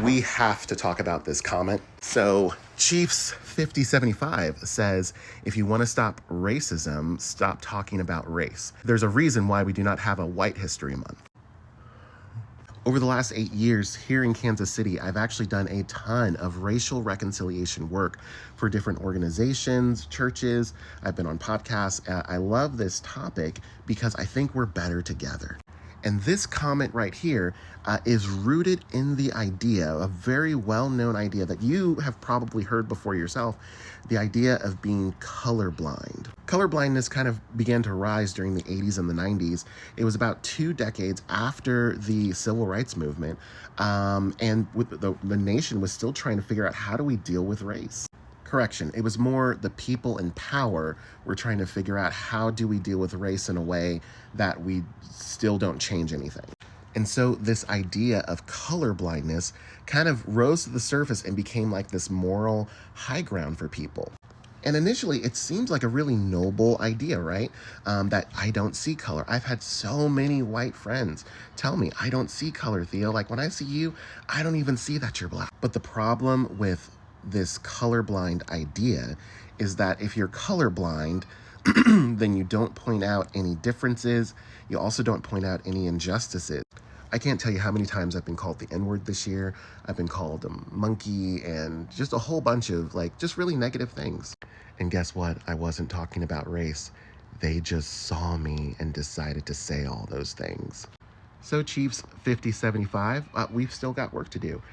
We have to talk about this comment. So, Chiefs 5075 says, if you want to stop racism, stop talking about race. There's a reason why we do not have a White History Month. Over the last 8 years here in Kansas City, I've actually done a ton of racial reconciliation work for different organizations, churches. I've been on podcasts. I love this topic because I think we're better together. And this comment right here is rooted in the idea, a very well-known idea that you have probably heard before yourself, the idea of being colorblind. Colorblindness kind of began to rise during the 80s and the 90s. It was about 2 decades after the civil rights movement, and the nation was still trying to figure out, how do we deal with race? Correction, it was more the people in power were trying to figure out, how do we deal with race in a way that we still don't change anything. And so this idea of color blindness kind of rose to the surface and became like this moral high ground for people. And initially, it seems like a really noble idea, right? That I don't see color. I've had so many white friends tell me, I don't see color, Theo. Like, when I see you, I don't even see that you're black. But the problem with this colorblind idea is that if you're colorblind, then you don't point out any differences. You also don't point out any injustices. I can't tell you how many times I've been called the N-word this year. I've been called a monkey and just a whole bunch of just really negative things. And guess what? I wasn't talking about race. They just saw me and decided to say all those things. So Chiefs 5075, we've still got work to do.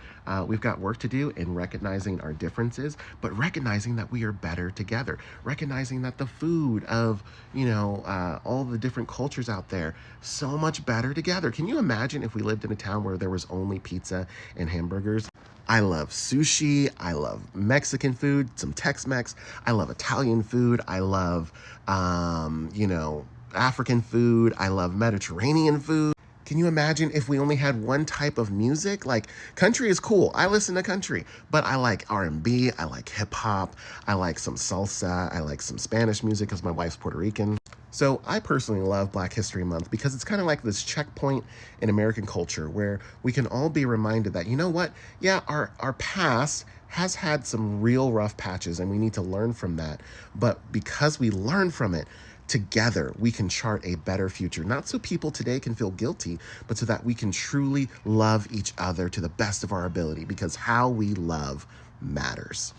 We've got work to do in recognizing our differences, but recognizing that we are better together. Recognizing that the food of, all the different cultures out there, so much better together. Can you imagine if we lived in a town where there was only pizza and hamburgers? I love sushi. I love Mexican food, some Tex-Mex. I love Italian food. I love, African food. I love Mediterranean food. Can you imagine if we only had one type of music? Like, country is cool. I listen to country, but I like R&B. I like hip hop. I like some salsa. I like some Spanish music because my wife's Puerto Rican. So I personally love Black History Month because it's kind of like this checkpoint in American culture where we can all be reminded that, you know what? Yeah, our past has had some real rough patches and we need to learn from that. But because we learn from it, together, we can chart a better future, not so people today can feel guilty, but so that we can truly love each other to the best of our ability, because how we love matters.